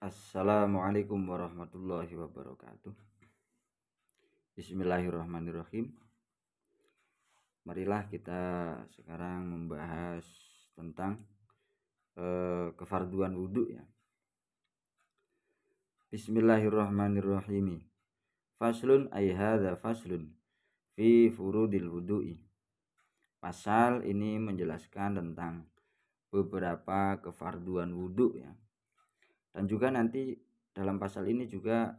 Assalamualaikum warahmatullahi wabarakatuh. Bismillahirrahmanirrahim. Marilah kita sekarang membahas tentang kefarduan wudhu ya. Bismillahirrahmanirrahim. Faslun ay hadza faslun fi furudil wudhu'i. Pasal ini menjelaskan tentang beberapa kefarduan wudhu ya. Dan juga nanti dalam pasal ini juga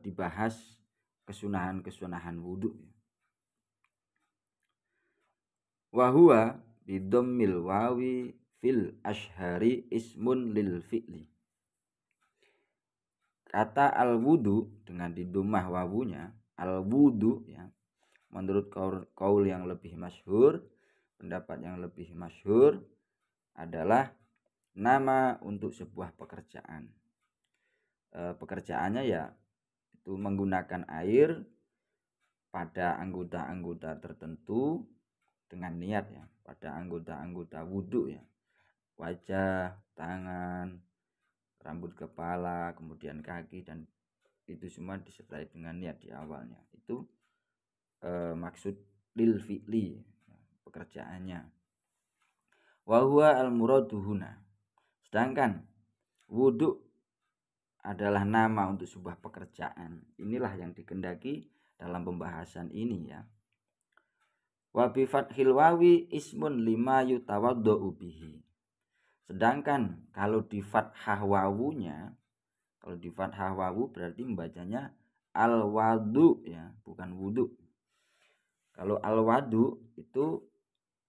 dibahas kesunahan-kesunahan wudhu ya. Wahuwa bidammil wawi fil ashhari ismun lil fi'li. Kata al-wudu dengan didumah wawunya, al-wudu ya, menurut kaul yang lebih masyhur, pendapat yang lebih masyhur adalah nama untuk sebuah pekerjaan. Pekerjaannya ya itu menggunakan air pada anggota-anggota tertentu dengan niat ya, pada anggota-anggota wudhu ya, wajah, tangan, rambut kepala, kemudian kaki, dan itu semua disertai dengan niat di awalnya. Itu maksud lil fi'li, pekerjaannya. Wa huwa al muraduhuna. Sedangkan wudhu adalah nama untuk sebuah pekerjaan. Inilah yang dikehendaki dalam pembahasan ini ya. Wa bi fathil wawi ismun lima yutawaddau bihi. Sedangkan kalau di fathah wawunya, kalau di fathah wawu berarti membacanya al-wadu ya, bukan wudu. Kalau al-wadu itu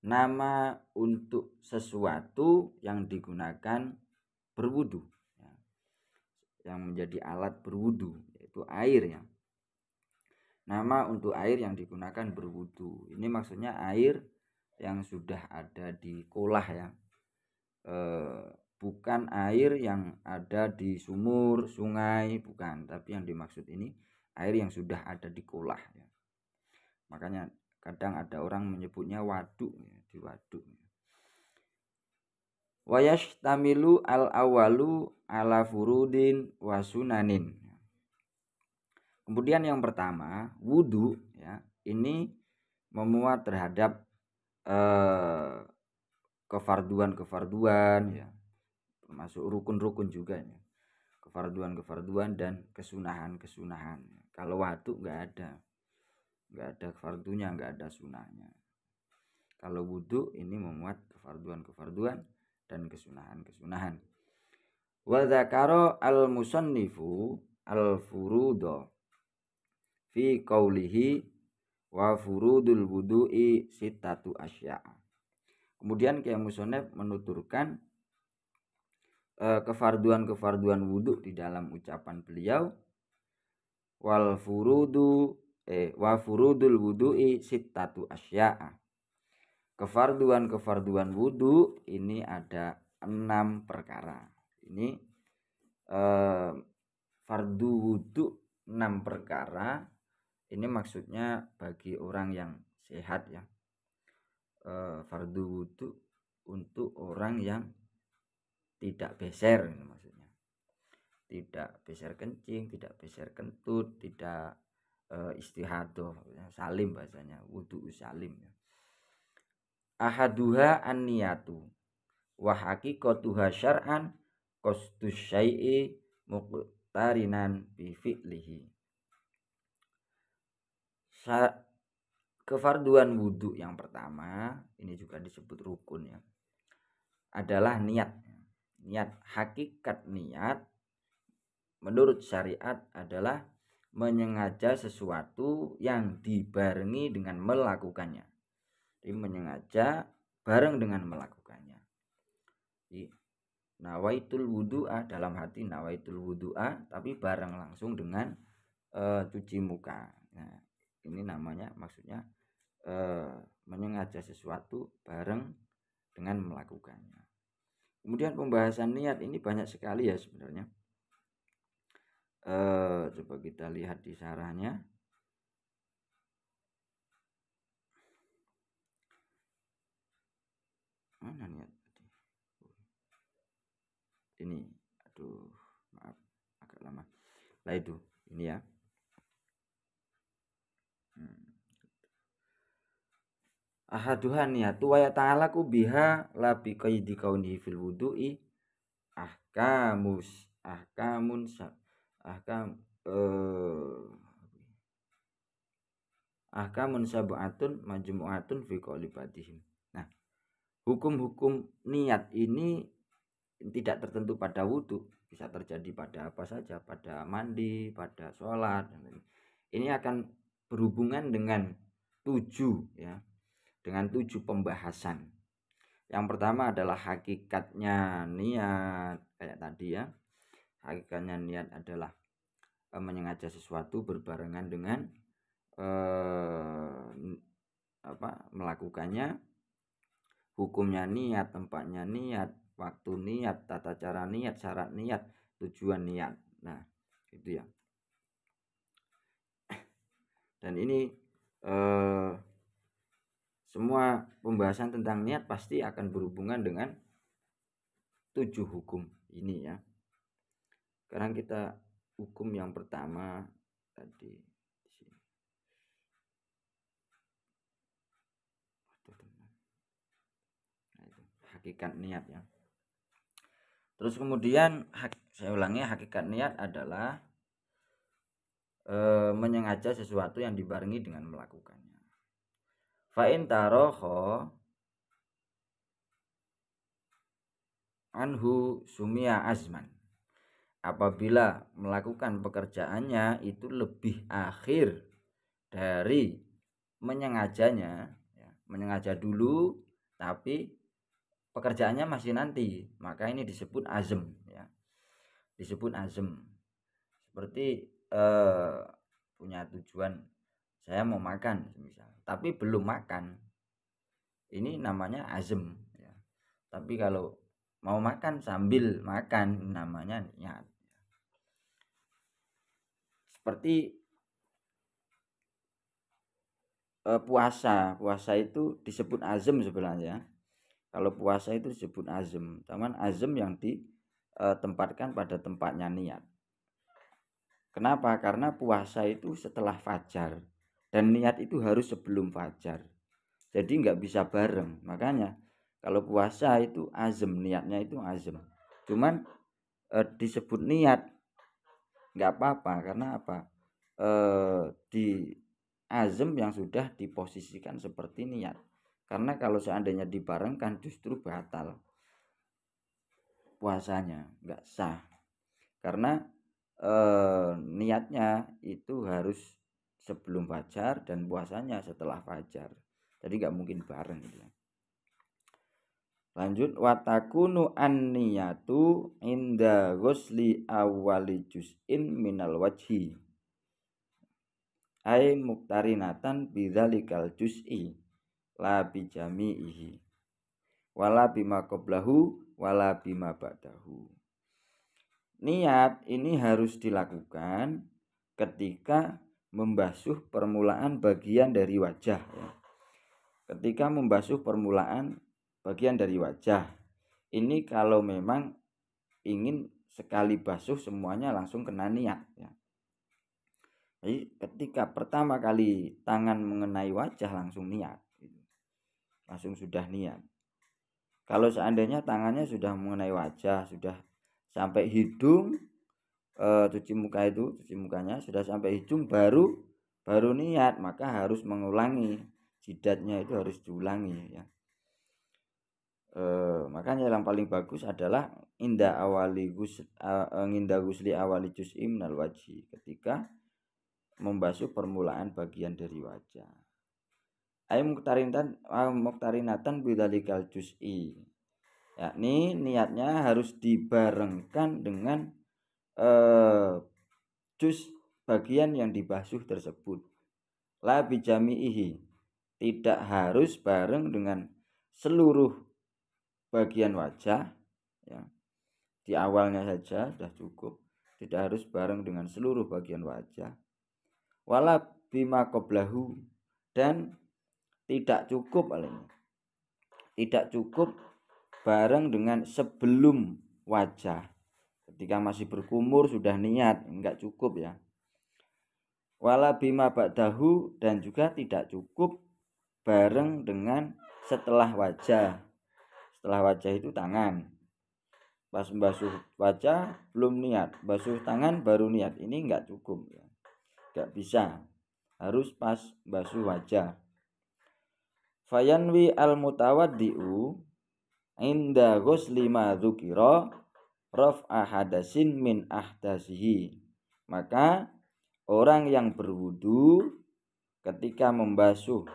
nama untuk sesuatu yang digunakan berwudu ya, yang menjadi alat berwudu, yaitu air ya. Nama untuk air yang digunakan berwudu. Ini maksudnya air yang sudah ada di kolah ya, bukan air yang ada di sumur, sungai, bukan. Tapi yang dimaksud ini air yang sudah ada di kolah ya. Makanya kadang ada orang menyebutnya waduk ya, di waduk. Wayashtamilu al-awalu ala furudin wa sunanin. Kemudian yang pertama, wudhu ya, ini memuat terhadap kefarduan ya, termasuk rukun-rukun juga ya, kefarduan dan kesunahan. Kalau wudhu nggak ada fardunya, nggak ada sunahnya. Kalau wudhu ini memuat kefarduan dan kesunahan. Wa dzakara al musannifu al furudo fi qaulihi wa furudul wudu'i sittatu asya'. Kemudian Kiai Musonef menuturkan kefarduan wudhu di dalam ucapan beliau, wa furudul wudu'i sittatu asya'. Kefarduan wudhu ini ada 6 perkara. Ini fardu wudhu 6 perkara. Ini maksudnya bagi orang yang sehat ya. Fardu wudhu untuk orang yang tidak beser maksudnya. Tidak beser kencing, tidak beser kentut, tidak istihadah, salim bahasanya, wudhu salim ya. Ahaduha an-niyatu wa haqiqatuha syar'an qasdus syai'i muqtarinan bi fi'lihi. Kefarduan wudhu yang pertama, ini juga disebut rukun ya, adalah niat. Hakikat niat menurut syariat adalah menyengaja sesuatu yang dibarengi dengan melakukannya. Jadi menyengaja bareng dengan melakukannya. Jadi nawaitul wudu'a, dalam hati nawaitul wudu'a, tapi bareng langsung dengan cuci muka. Nah, ini namanya maksudnya menyengaja sesuatu bareng dengan melakukannya. Kemudian pembahasan niat ini banyak sekali ya sebenarnya. Coba kita lihat di syarahnya. Mana niat? Ini, maaf agak lama. Nah itu ini ya. Ahaduhan niyatu wa ta'alaku biha la bi qaidi kaunihi fil wudu'i ahkamus ahkamun ahkam ahkamun sab'atun majmu'atun fi qalibatihim. Nah, hukum-hukum niat ini tidak tertentu pada wudhu, bisa terjadi pada apa saja, pada mandi, pada sholat. Ini akan berhubungan dengan 7 ya, dengan 7 pembahasan. Yang pertama adalah hakikatnya niat, kayak tadi ya. Hakikatnya niat adalah menyengaja sesuatu berbarengan dengan melakukannya. Hukumnya niat, tempatnya niat, waktu niat, tata cara niat, syarat niat, tujuan niat. Nah, itu ya. Dan ini semua pembahasan tentang niat pasti akan berhubungan dengan 7 hukum ini ya. Sekarang kita hukum yang pertama tadi di sini. Nah, itu hakikat niat ya. Terus kemudian saya ulangi, hakikat niat adalah menyengaja sesuatu yang dibarengi dengan melakukannya. Fa'in taroho anhu sumia azman. Apabila melakukan pekerjaannya itu lebih akhir dari menyengajanya ya, menyengaja dulu tapi pekerjaannya masih nanti, maka ini disebut azm ya. Disebut azm. Seperti punya tujuan saya mau makan misal, tapi belum makan. Ini namanya azm ya. Tapi kalau mau makan sambil makan namanya niat. Seperti puasa itu disebut azm sebenarnya. Kalau puasa itu disebut azm, cuman azm yang ditempatkan pada tempatnya niat. Kenapa? Karena puasa itu setelah fajar dan niat itu harus sebelum fajar. Jadi nggak bisa bareng. Makanya kalau puasa itu azm, niatnya itu azm. Cuman disebut niat nggak apa-apa, karena apa? Di azm yang sudah diposisikan seperti niat. Karena kalau seandainya dibarengkan justru batal puasanya, nggak sah. Karena niatnya itu harus sebelum fajar dan puasanya setelah fajar. Jadi nggak mungkin bareng gitu. Lanjut, watakunu an-niyatu inda ghusli awwali juz'in minal wajhi ay muktarinatan bidzalikal juz'i la bijami'ihi wala bima qablahu wala bima ba'dahu. Niat ini harus dilakukan ketika membasuh permulaan bagian dari wajah ya. Ketika membasuh permulaan bagian dari wajah, ini kalau memang ingin sekali basuh semuanya langsung kena niat ya. Jadi ketika pertama kali tangan mengenai wajah langsung niat, langsung sudah niat. Kalau seandainya tangannya sudah mengenai wajah, sudah sampai hidung, cuci mukanya sudah sampai hidung baru niat, maka harus mengulangi, jidatnya itu harus diulangi ya. Makanya yang paling bagus adalah inda gusli awali juz'i minal wajhi, ketika membasuh permulaan bagian dari wajah. Ay muktarinatan bidzalikal juz'i, yakni niatnya harus dibarengkan dengan juz bagian yang dibasuh tersebut. La bijami'ihi, tidak harus bareng dengan seluruh bagian wajah ya. Di awalnya saja sudah cukup, tidak harus bareng dengan seluruh bagian wajah. Wala bima qablahu, dan tidak cukup bareng dengan sebelum wajah. Ketika masih berkumur sudah niat, enggak cukup ya. Wala bima ba'dahu, dan juga tidak cukup bareng dengan setelah wajah. Setelah wajah itu tangan. Pas basuh wajah belum niat, basuh tangan baru niat. Ini enggak cukup ya. Enggak bisa. Harus pas basuh wajah. Fayanwi al-mutawaddi'u inda ghusli ma dzukira raf'a hadasin min ahdasihi. Maka orang yang berwudu ketika membasuh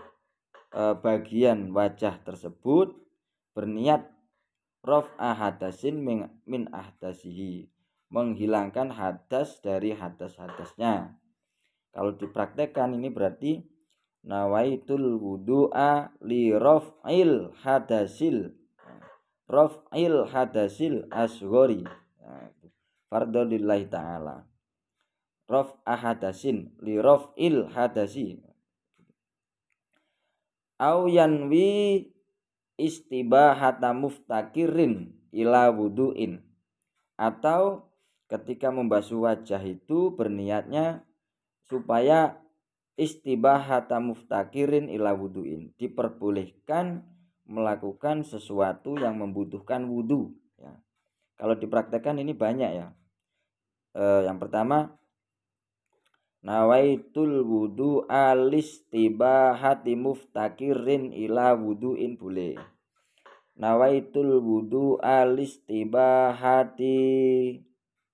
bagian wajah tersebut berniat raf'a hadasin min ahdasihi, menghilangkan hadas dari hadas-hadasnya. Kalau dipraktekkan ini berarti nawaitul wudu'a li raf'il hadasil asghari. Fardhu lillahi ta'ala. Raf'a hadasin li raf'il hadasi. Au yanwi istibahata muftakirin ila wudu'in. Atau ketika membasuh wajah itu berniatnya supaya istibahata muftakirin ila wudu'in, diperbolehkan melakukan sesuatu yang membutuhkan wudu ya. Kalau dipraktekkan ini banyak ya. Yang pertama, nawaitul wudu alistibahati muftakirin ila wudu'in, boleh. Nawaitul wudu alistibahati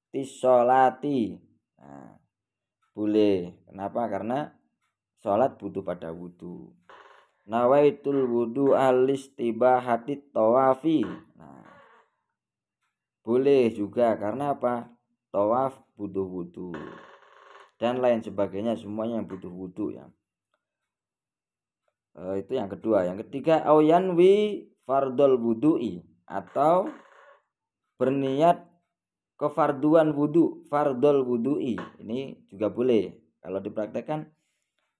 tisolati, nah, boleh. Kenapa? Karena sholat butuh pada wudu. Nawaitul wudu alistibahati tawafi, nah, boleh juga. Karena apa? Tawaf butuh wudu dan lain sebagainya, semuanya yang butuh wudu ya. Itu yang kedua. Yang ketiga, auyanwi fardol wudu'i, atau berniat kefarduan wudu, fardol wudu'i. Ini juga boleh. Kalau dipraktekkan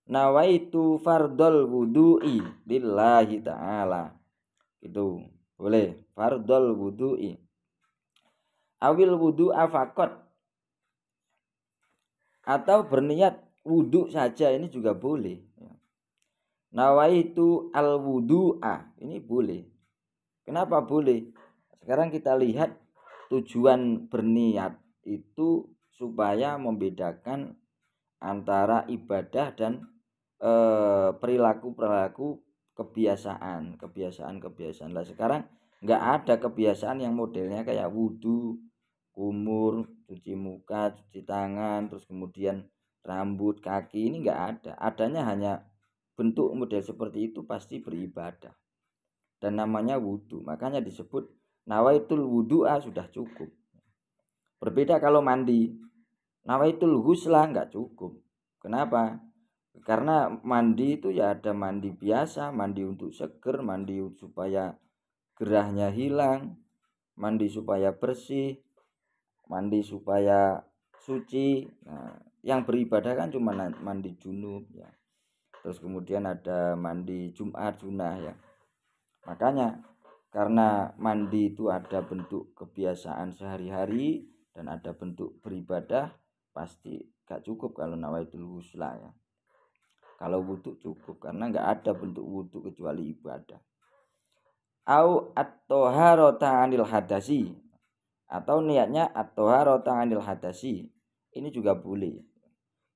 nawaitu fardol wudu'i lillahi ta'ala, itu boleh. Fardol wudu'i awil wudu'a faqat, atau berniat wudu saja, ini juga boleh. Nawaitu al wudu'a, ini boleh. Kenapa boleh? Sekarang kita lihat tujuan berniat itu supaya membedakan antara ibadah dan perilaku kebiasaan. Lah sekarang nggak ada kebiasaan yang modelnya kayak wudu, kumur, cuci muka, cuci tangan, terus kemudian rambut, kaki, ini nggak ada. Adanya hanya bentuk model seperti itu pasti beribadah dan namanya wudu. Makanya disebut nawaitul wudu'a, sudah cukup. Berbeda kalau mandi, nawaitul ghusla nggak cukup. Kenapa? Karena mandi itu ya ada mandi biasa, mandi untuk seger, mandi supaya gerahnya hilang, mandi supaya bersih, mandi supaya suci. Nah, yang beribadah kan cuma mandi junub ya. Terus kemudian ada mandi Jumat sunnah ya. Makanya karena mandi itu ada bentuk kebiasaan sehari-hari dan ada bentuk beribadah, pasti gak cukup kalau nawaitul ghusla ya. Kalau wudu cukup, karena nggak ada bentuk wudu kecuali ibadah. Au at-taharata 'anil hadasi, atau niatnya at-taharata 'anil hadasi, ini juga boleh.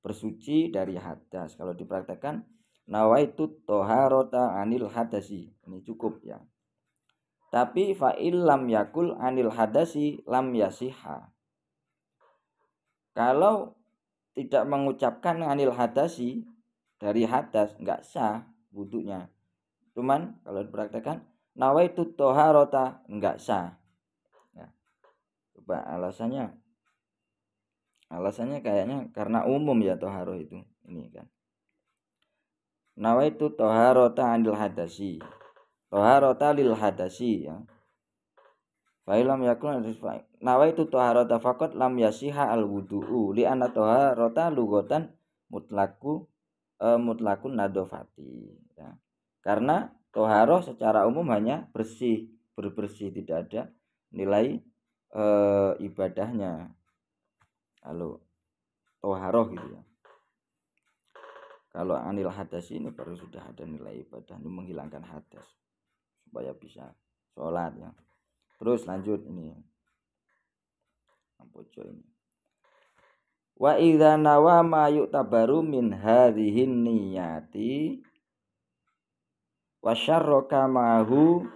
Bersuci dari hadas. Kalau dipraktekkan nawaitu taharata 'anil hadasi, ini cukup ya. Tapi fa'il lam yakul 'anil hadasi lam yasiha. Kalau tidak mengucapkan 'anil hadasi, dari hadas, enggak sah wudunya. Cuman kalau dipraktekkan nawaitu taharata, enggak sah ya. Coba alasannya kayaknya karena umum ya toharo itu. Ini kan nawaitu taharata anil hadasi, taharata lil hadasi ya. Fa'ilam yakun nawaitu taharata faqat lam yasiha al wudu'u li anna taharata lugatan mutlakun nadofati ya. Karena toharoh secara umum hanya bersih, berbersih, tidak ada nilai ibadahnya. Kalau toharoh gitu ya. Kalau anil hadas ini baru sudah ada nilai ibadah, ini menghilangkan hadas supaya bisa sholat ya. Terus lanjut ini. Pojok ini. Wa idza nawa ma yu'tabaru min hadhihin niyati wa syarraka ma'hu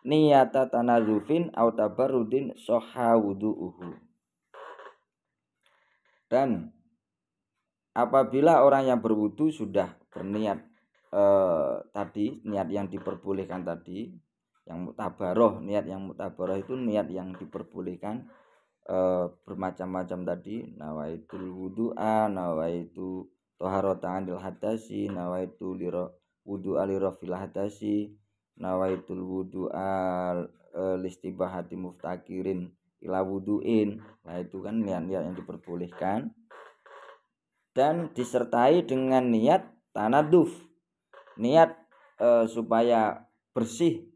niyata tanazufin au tabarrudin sahha wudu'uhu. Dan apabila orang yang berwudu sudah berniat tadi, niat yang diperbolehkan tadi, yang mutabaroh, niat yang mutabaroh itu niat yang diperbolehkan bermacam-macam tadi, nawaitul wudu'a, nawaitu taharatan lil hadasi, nawaitu wudu'a lirafil hadasi, nawaitul wudu'a listibahati muftakirin ila wudu'in. Nah itu kan niat-niat yang diperbolehkan dan disertai dengan niat tanaduf, niat supaya bersih.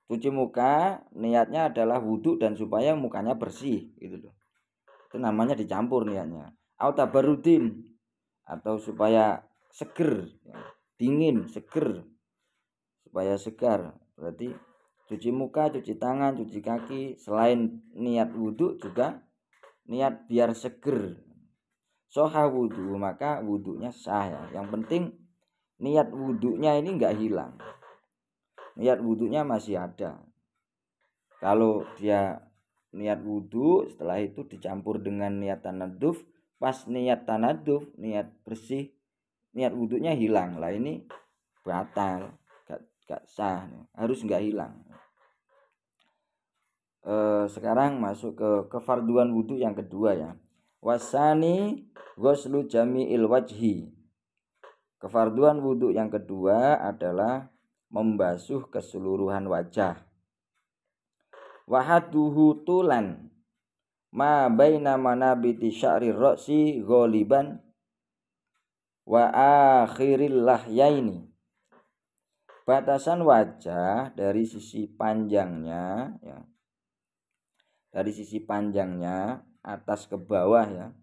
Cuci muka niatnya adalah wudhu dan supaya mukanya bersih gitu loh. Itu namanya dicampur niatnya. Au tabarudin, atau supaya seger, ya. Dingin, seger, supaya segar. Berarti cuci muka, cuci tangan, cuci kaki, selain niat wudhu juga niat biar seger. Soha wudhu, maka wudhunya sah ya. Yang penting niat wudhunya ini enggak hilang. Niat wudhunya masih ada. Kalau dia niat wudhu, setelah itu dicampur dengan niat tanaduf, pas niat tanaduf, niat bersih, niat wudhunya hilang. Lah ini batal, gak sah, harus enggak hilang. Sekarang masuk ke kefarduan wudhu yang kedua ya. Wasani ghuslu jami'il wajhi. Kefarduan wudhu yang kedua adalah membasuh keseluruhan wajah. Wahaduhu tulan ma baina manabiti sya'ri ra'si ghaliban wa akhiril lahyaini. Batasan wajah dari sisi panjangnya ya. Dari sisi panjangnya atas ke bawah ya.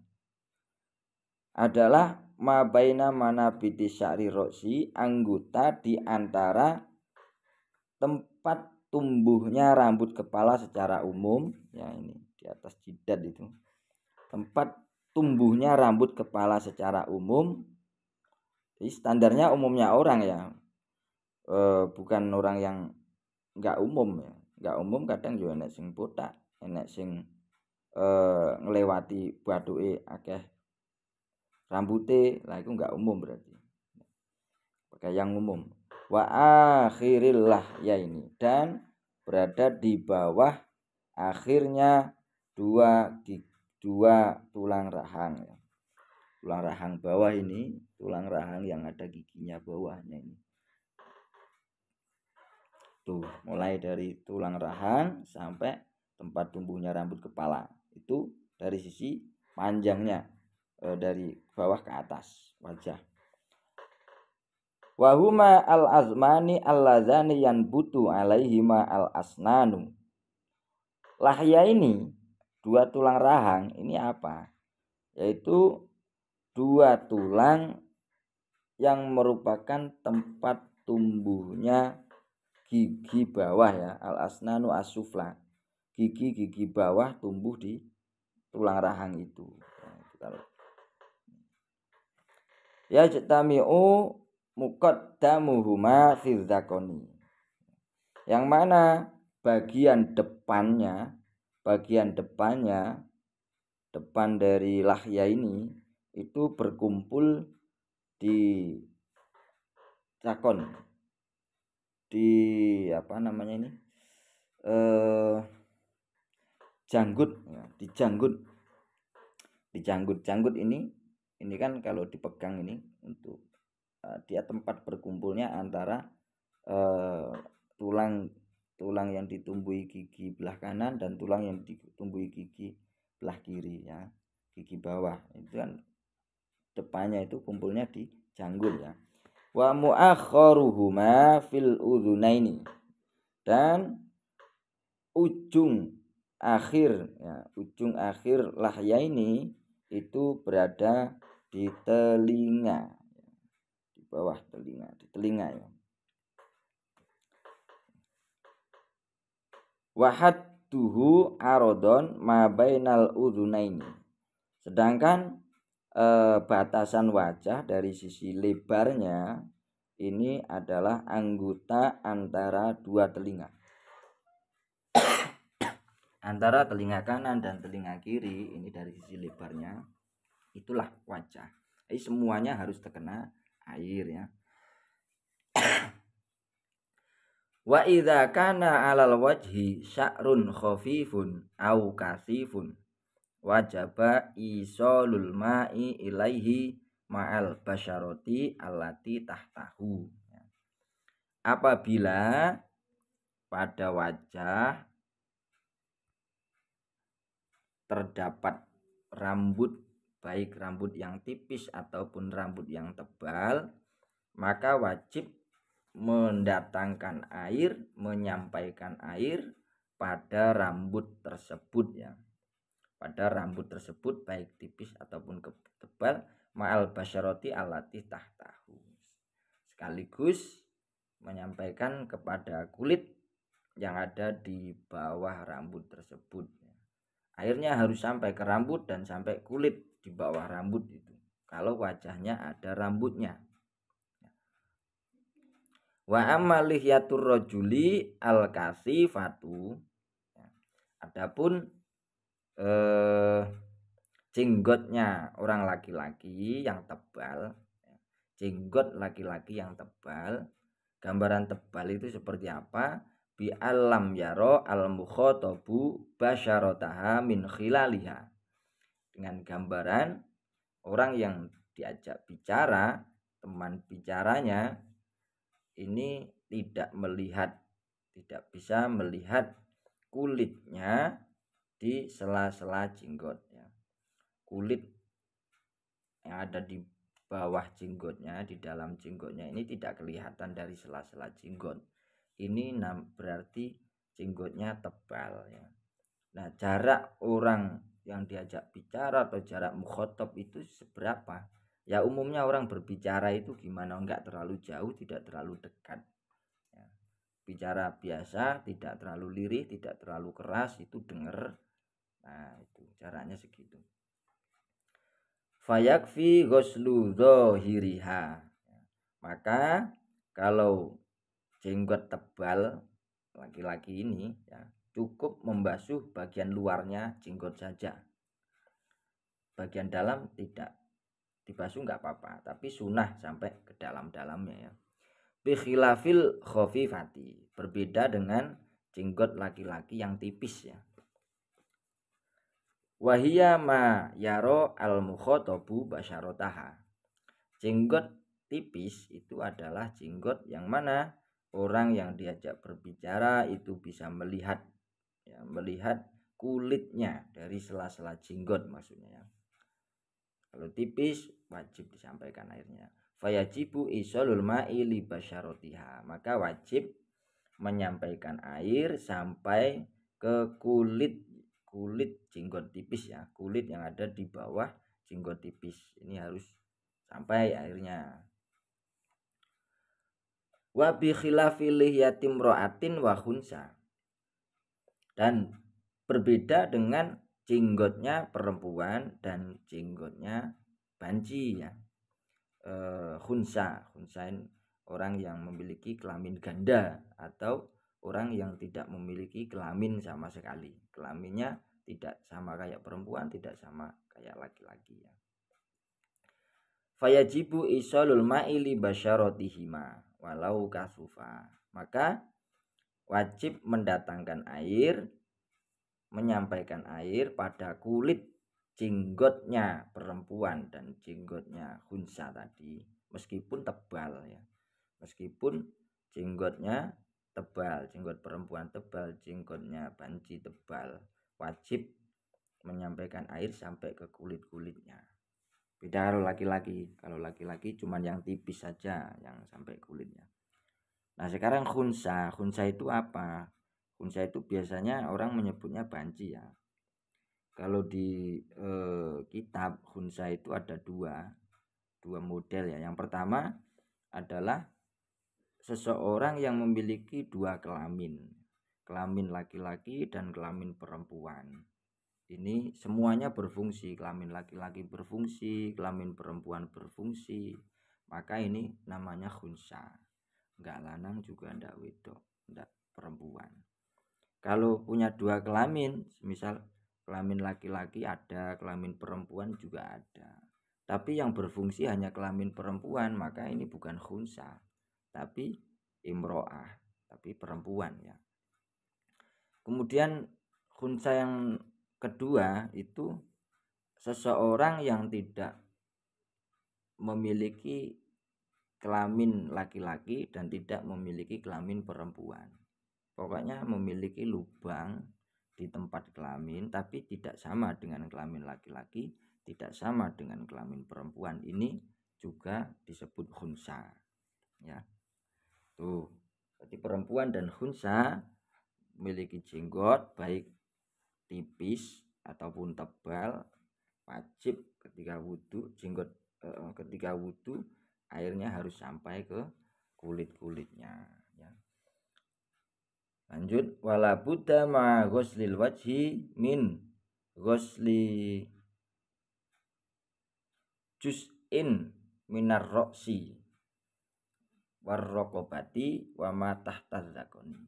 Adalah ma baina manabiti sya'ri ra'si, anggota di antara tempat tumbuhnya rambut kepala secara umum ya, ini di atas jidat itu. Tempat tumbuhnya rambut kepala secara umum. Jadi standarnya umumnya orang ya. Bukan orang yang enggak umum ya. Enggak umum kadang juga enek sing botak, enek sing ngelewati baduke akeh rambute, lah itu enggak umum berarti. Pakai yang umum. Wa akhiril lahya ini, dan berada di bawah akhirnya dua tulang rahang ya. Tulang rahang bawah ini, tulang rahang yang ada giginya bawahnya ini. Tuh, mulai dari tulang rahang sampai tempat tumbuhnya rambut kepala. Itu dari sisi panjangnya, dari bawah ke atas wajah. Wahuma al-azmani alladzani yanbutu alaihima al-asnanu. Lahya ini, dua tulang rahang ini apa? Yaitu dua tulang yang merupakan tempat tumbuhnya gigi bawah ya, al-asnanu as-sufla. Gigi-gigi bawah tumbuh di tulang rahang itu. Ya jatami'u muqaddamuhuma fi dzakoni. Yang mana bagian depannya, depan dari lahya ini itu berkumpul di zakon, di apa namanya ini, janggut ya, di janggut ini kan kalau dipegang ini untuk dia tempat berkumpulnya antara tulang yang ditumbuhi gigi belah kanan dan tulang yang ditumbuhi gigi belah kiri ya, gigi bawah itu kan depannya itu kumpulnya di janggut ya. Wa muakharuhuma fil udhunaini, dan ujung akhir ya, ujung akhir lahya ini itu berada di telinga, di bawah telinga, di telinga ya. Wahadduhu arodon ma bainal udhunaini. Sedangkan batasan wajah dari sisi lebarnya ini adalah anggota antara dua telinga. Antara telinga kanan dan telinga kiri ini dari sisi lebarnya itulah wajah. Jadi semuanya harus terkena air ya. Wa idza kana 'alal wajhi sya'run khafifun au kasifun wajaba isolul ma'i ilaihi ma'al basyarati allati tahtahu. Apabila pada wajah terdapat rambut, baik rambut yang tipis ataupun rambut yang tebal, maka wajib mendatangkan air, menyampaikan air pada rambut tersebut ya. Pada rambut tersebut baik tipis ataupun tebal, ma'al basyarati allati tahtahu. Sekaligus menyampaikan kepada kulit yang ada di bawah rambut tersebut. Airnya harus sampai ke rambut dan sampai kulit di bawah rambut itu. Kalau wajahnya ada rambutnya. Wa amma lihyatur rajuli al-kasifatu. Adapun jenggotnya orang laki-laki yang tebal, jenggot laki-laki yang tebal, gambaran tebal itu seperti apa? Bi alam yaro al mukhatabu basyarataha min khilaliha. Dengan gambaran orang yang diajak bicara, teman bicaranya ini tidak bisa melihat kulitnya di sela-sela jenggot ya. Kulit yang ada di bawah jenggotnya, di dalam jenggotnya ini tidak kelihatan dari sela-sela jenggot. Ini berarti jenggotnya tebal ya. Nah, jarak orang yang diajak bicara atau jarak mukhotob itu seberapa? Ya umumnya orang berbicara itu gimana, enggak terlalu jauh, tidak terlalu dekat ya. Bicara biasa, tidak terlalu lirih, tidak terlalu keras, itu dengar. Nah, itu jaraknya segitu. Fayakfi ghuslu dhahiriha. Maka kalau jenggot tebal laki-laki ini ya, cukup membasuh bagian luarnya jenggot saja. Bagian dalam tidak dibasuh enggak apa-apa, tapi sunnah sampai ke dalam-dalamnya ya. Bi khilafil khafifati, berbeda dengan jenggot laki-laki yang tipis ya. Wahia ma yaro al mukhatabu basyarataha. Jenggot tipis itu adalah jenggot yang mana orang yang diajak berbicara itu bisa melihat ya, melihat kulitnya dari sela-sela jenggot maksudnya ya. Kalau tipis wajib disampaikan airnya. Fayajibu isolul ma'i li basyaratiha. Maka wajib menyampaikan air sampai ke kulit jenggot tipis ya, kulit yang ada di bawah jenggot tipis ini harus sampai airnya. Wa bi khilafi lihyatim ra'atin wa khunsa. Dan berbeda dengan jenggotnya perempuan dan jenggotnya banci ya. Khunsa orang yang memiliki kelamin ganda atau orang yang tidak memiliki kelamin sama sekali. Kelaminnya tidak sama kayak perempuan, tidak sama kayak laki-laki ya. Fayajibu isolul ma'ili basyaratihima walau kasufa. Maka wajib mendatangkan air, menyampaikan air pada kulit jenggotnya perempuan dan jenggotnya khunsa tadi, meskipun tebal ya. Meskipun jenggotnya tebal, jenggot perempuan tebal, jenggotnya banci tebal, wajib menyampaikan air sampai ke kulit-kulitnya. Beda kalau laki-laki cuman yang tipis saja yang sampai kulitnya. Nah sekarang khunsa itu apa? Khunsa itu biasanya orang menyebutnya banci ya. Kalau di kitab khunsa itu ada dua model ya. Yang pertama adalah seseorang yang memiliki dua kelamin laki-laki dan kelamin perempuan. Ini semuanya berfungsi, kelamin laki-laki berfungsi, kelamin perempuan berfungsi, maka ini namanya khunsa. Enggak lanang juga enggak wedok, enggak perempuan. Kalau punya dua kelamin, misal kelamin laki-laki ada, kelamin perempuan juga ada, tapi yang berfungsi hanya kelamin perempuan, maka ini bukan khunsa, tapi imro'ah, tapi perempuan ya. Kemudian khunsa yang kedua itu seseorang yang tidak memiliki kelamin laki-laki dan tidak memiliki kelamin perempuan. Pokoknya memiliki lubang di tempat kelamin tapi tidak sama dengan kelamin laki-laki, tidak sama dengan kelamin perempuan. Ini juga disebut khunsa. Ya. Tuh. Jadi perempuan dan khunsa memiliki jenggot baik tipis ataupun tebal, wajib ketika wudhu jenggot ketika wudhu airnya harus sampai ke kulit-kulitnya ya. Lanjut, wala budda ma ghuslil wajhi min ghusli juz'in minar roksi warrokobati wa ma tahta zakoni.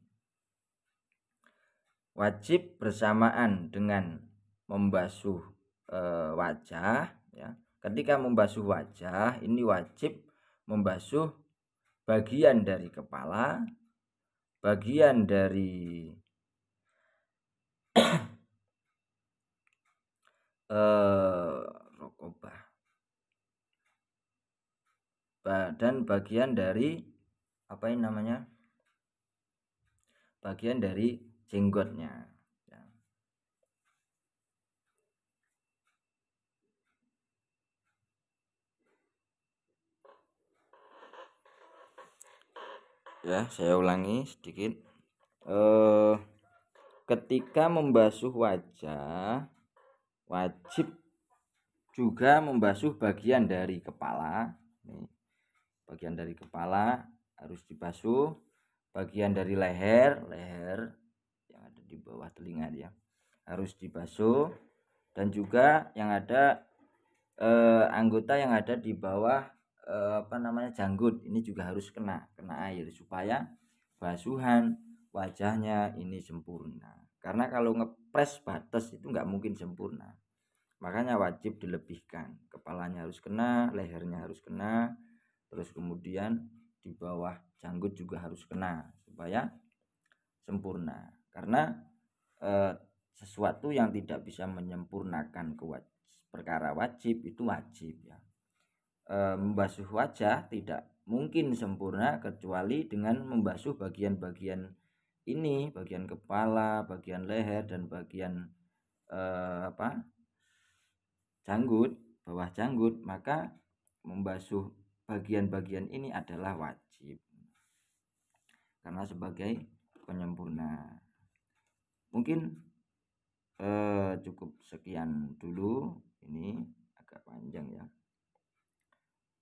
Wajib bersamaan dengan membasuh wajah ya. Ketika membasuh wajah ini wajib membasuh bagian dari kepala, bagian dari rokobah, dan bagian dari apa ini namanya, bagian dari jenggotnya ya. Saya ulangi sedikit. Ketika membasuh wajah wajib juga membasuh bagian dari kepala. Nih, bagian dari kepala harus dibasuh, bagian dari leher yang ada di bawah telinga ya harus dibasuh, dan juga yang ada anggota yang ada di bawah janggut ini juga harus kena air supaya basuhan wajahnya ini sempurna. Karena kalau ngepres batas itu nggak mungkin sempurna, makanya wajib dilebihkan. Kepalanya harus kena, lehernya harus kena, terus kemudian di bawah janggut juga harus kena supaya sempurna. Karena sesuatu yang tidak bisa menyempurnakan perkara wajib itu wajib ya. Membasuh wajah tidak mungkin sempurna kecuali dengan membasuh bagian-bagian ini, bagian kepala, bagian leher, dan bagian janggut, bawah janggut. Maka membasuh bagian-bagian ini adalah wajib karena sebagai penyempurna. Mungkin cukup sekian dulu, ini agak panjang ya.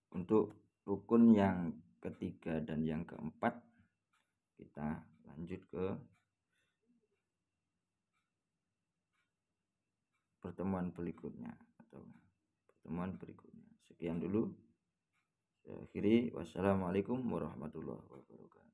Untuk rukun yang ketiga dan yang keempat kita lanjut ke pertemuan berikutnya atau pertemuan berikutnya. Sekian dulu. Saya akhiri. Wassalamualaikum warahmatullahi wabarakatuh.